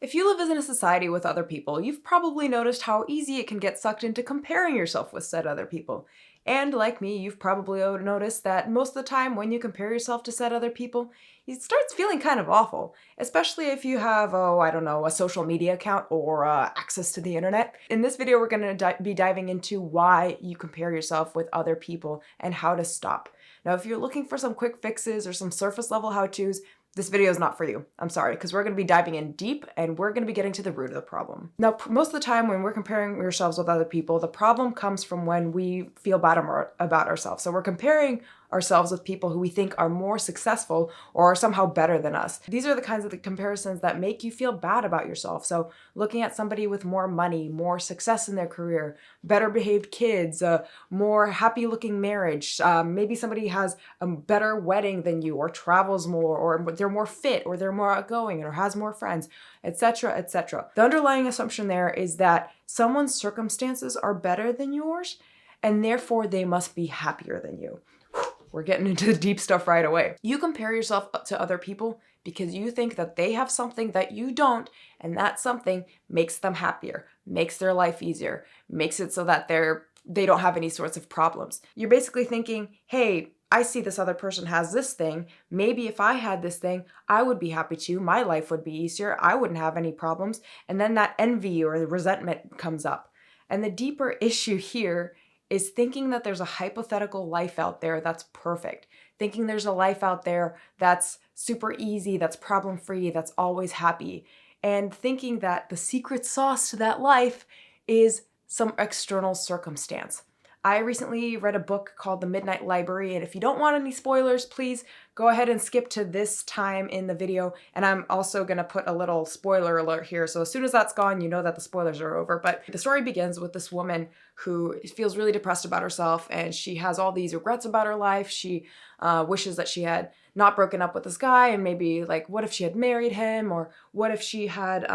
If you live in a society with other people, you've probably noticed how easy it can get sucked into comparing yourself with said other people. And like me, you've probably noticed that most of the time when you compare yourself to said other people, it starts feeling kind of awful, especially if you have, I don't know, a social media account or access to the internet. In this video, we're going to be diving into why you compare yourself with other people and how to stop. Now, if you're looking for some quick fixes or some surface level how-tos, this video is not for you. I'm sorry, because we're going to be diving in deep and we're going to be getting to the root of the problem. Now, most of the time when we're comparing ourselves with other people, the problem comes from when we feel bad about ourselves. So we're comparing ourselves with people who we think are more successful or are somehow better than us. These are the kinds of comparisons that make you feel bad about yourself. So looking at somebody with more money, more success in their career, better behaved kids, more happy looking marriage, maybe somebody has a better wedding than you or travels more or they're more fit or they're more outgoing or has more friends, etc., etc. The underlying assumption there is that someone's circumstances are better than yours and therefore they must be happier than you. We're getting into the deep stuff right away. You compare yourself to other people because you think that they have something that you don't, and that something makes them happier, makes their life easier, makes it so that they don't have any sorts of problems. You're basically thinking, hey, I see this other person has this thing. Maybe if I had this thing, I would be happy too. My life would be easier. I wouldn't have any problems. And then that envy or the resentment comes up. And the deeper issue here is thinking that there's a hypothetical life out there that's perfect. Thinking there's a life out there that's super easy, that's problem-free, that's always happy. And thinking that the secret sauce to that life is some external circumstance. I recently read a book called The Midnight Library, and if you don't want any spoilers, please go ahead and skip to this time in the video, and I'm also going to put a little spoiler alert here, so as soon as that's gone, you know that the spoilers are over. But the story begins with this woman who feels really depressed about herself, and she has all these regrets about her life. She wishes that she had not broken up with this guy, and maybe like what if she had married him, or what if she had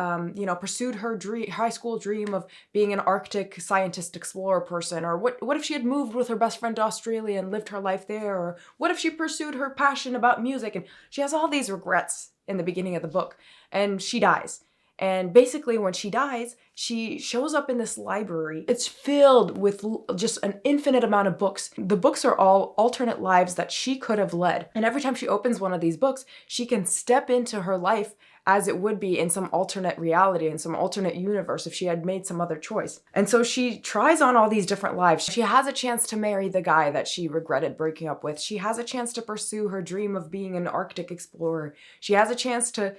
pursued her high school dream of being an Arctic scientist explorer person, or what if she had moved with her best friend to Australia and lived her life there, or what if she pursued her passion about music. And she has all these regrets in the beginning of the book, and she dies. And basically when she dies, she shows up in this library. It's filled with just an infinite amount of books. The books are all alternate lives that she could have led. And every time she opens one of these books, she can step into her life as it would be in some alternate reality, in some alternate universe if she had made some other choice. And so she tries on all these different lives. She has a chance to marry the guy that she regretted breaking up with. She has a chance to pursue her dream of being an Arctic explorer. She has a chance to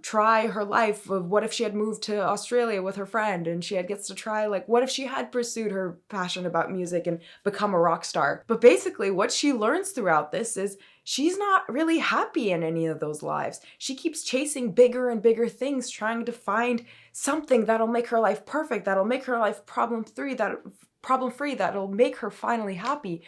try her life of what if she had moved to Australia with her friend, and she gets to try like what if she had pursued her passion about music and become a rock star. But basically what she learns throughout this is she's not really happy in any of those lives. She keeps chasing bigger and bigger things, trying to find something that'll make her life perfect, that'll make her life problem-free, that'll make her finally happy.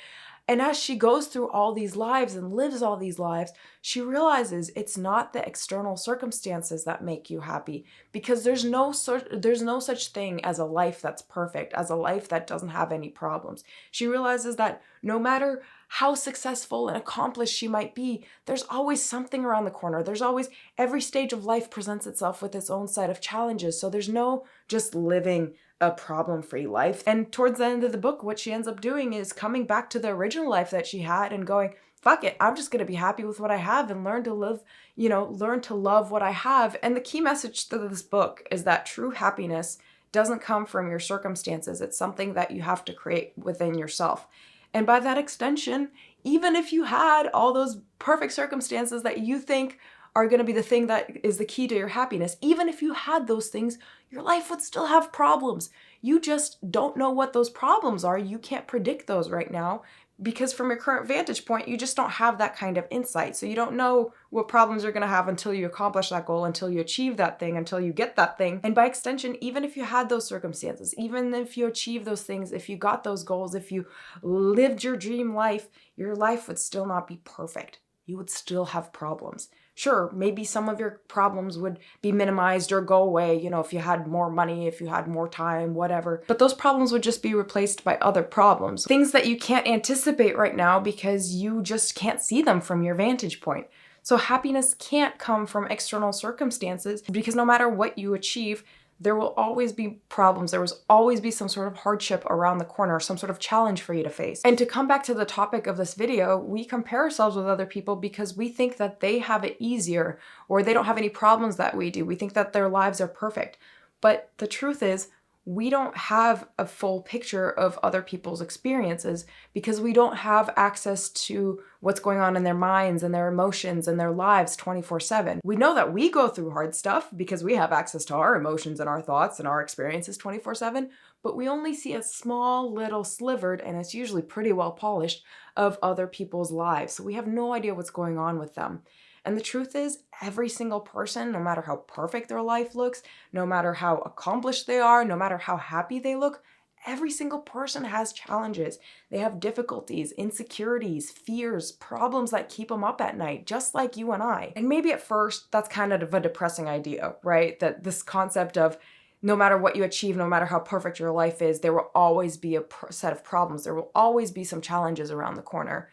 And as she goes through all these lives and lives all these lives, she realizes it's not the external circumstances that make you happy, because there's no such thing as a life that's perfect, as a life that doesn't have any problems. She realizes that no matter how successful and accomplished she might be, there's always something around the corner. There's always, every stage of life presents itself with its own set of challenges. So there's no just living a problem-free life. And towards the end of the book, what she ends up doing is coming back to the original life that she had and going, fuck it, I'm just going to be happy with what I have and learn to love what I have. And the key message to this book is that true happiness doesn't come from your circumstances. It's something that you have to create within yourself. And by that extension, even if you had all those perfect circumstances that you think are going to be the thing that is the key to your happiness, even if you had those things, your life would still have problems. You just don't know what those problems are. You can't predict those right now because from your current vantage point, you just don't have that kind of insight. So you don't know what problems you're going to have until you accomplish that goal, until you achieve that thing, until you get that thing. And by extension, even if you had those circumstances, even if you achieve those things, if you got those goals, if you lived your dream life, your life would still not be perfect. You would still have problems. Sure, maybe some of your problems would be minimized or go away, if you had more money, if you had more time, whatever. But those problems would just be replaced by other problems. Things that you can't anticipate right now because you just can't see them from your vantage point. So happiness can't come from external circumstances because no matter what you achieve, there will always be problems. There will always be some sort of hardship around the corner, some sort of challenge for you to face. And to come back to the topic of this video, we compare ourselves with other people because we think that they have it easier or they don't have any problems that we do. We think that their lives are perfect. But the truth is, we don't have a full picture of other people's experiences because we don't have access to what's going on in their minds and their emotions and their lives 24/7. We know that we go through hard stuff because we have access to our emotions and our thoughts and our experiences 24/7, but we only see a small little slivered, and it's usually pretty well polished, of other people's lives. So we have no idea what's going on with them. And the truth is, every single person, no matter how perfect their life looks, no matter how accomplished they are, no matter how happy they look, every single person has challenges. They have difficulties, insecurities, fears, problems that keep them up at night, just like you and I. And maybe at first, that's kind of a depressing idea, right? That this concept of no matter what you achieve, no matter how perfect your life is, there will always be a set of problems. There will always be some challenges around the corner.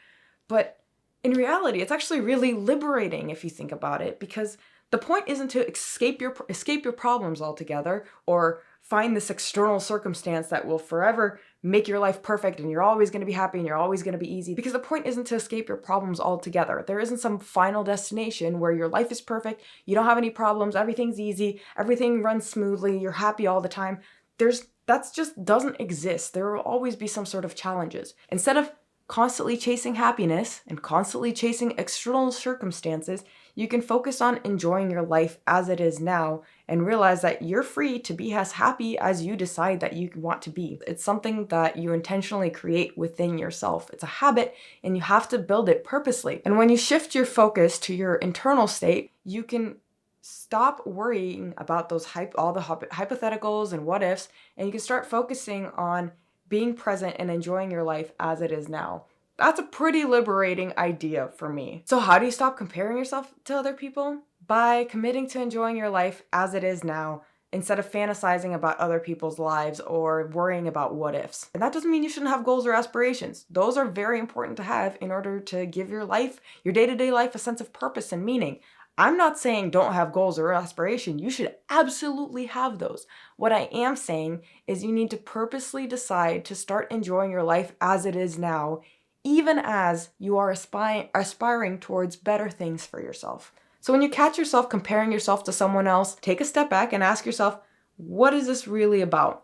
But in reality, it's actually really liberating if you think about it, because the point isn't to escape your problems altogether or find this external circumstance that will forever make your life perfect and you're always going to be happy and you're always going to be easy. Because the point isn't to escape your problems altogether. There isn't some final destination where your life is perfect, you don't have any problems, everything's easy, everything runs smoothly, you're happy all the time. That just doesn't exist. There will always be some sort of challenges. Instead of constantly chasing happiness and constantly chasing external circumstances, you can focus on enjoying your life as it is now and realize that you're free to be as happy as you decide that you want to be. It's something that you intentionally create within yourself. It's a habit and you have to build it purposely. And when you shift your focus to your internal state, you can stop worrying about all the hypotheticals and what ifs, and you can start focusing on being present and enjoying your life as it is now. That's a pretty liberating idea for me. So how do you stop comparing yourself to other people? By committing to enjoying your life as it is now, instead of fantasizing about other people's lives or worrying about what ifs. And that doesn't mean you shouldn't have goals or aspirations. Those are very important to have in order to give your life, your day-to-day life, a sense of purpose and meaning. I'm not saying don't have goals or aspiration. You should absolutely have those. What I am saying is you need to purposely decide to start enjoying your life as it is now, even as you are aspiring towards better things for yourself. So when you catch yourself comparing yourself to someone else, take a step back and ask yourself, what is this really about?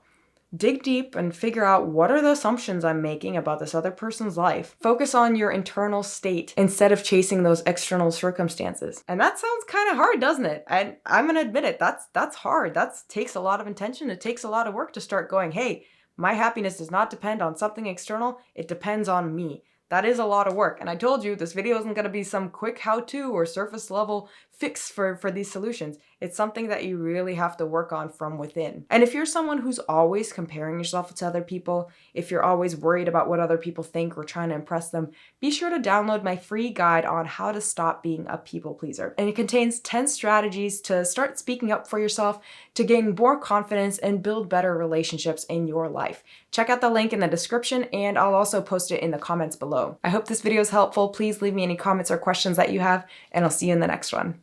Dig deep and figure out what are the assumptions I'm making about this other person's life. Focus on your internal state instead of chasing those external circumstances. And that sounds kind of hard, doesn't it? And I'm going to admit it, that's hard. That takes a lot of intention. It takes a lot of work to start going, hey, my happiness does not depend on something external. It depends on me. That is a lot of work. And I told you this video isn't going to be some quick how-to or surface level fix for these solutions. It's something that you really have to work on from within. And if you're someone who's always comparing yourself to other people, if you're always worried about what other people think or trying to impress them, be sure to download my free guide on how to stop being a people pleaser. And it contains 10 strategies to start speaking up for yourself, to gain more confidence and build better relationships in your life. Check out the link in the description and I'll also post it in the comments below. I hope this video is helpful. Please leave me any comments or questions that you have and I'll see you in the next one.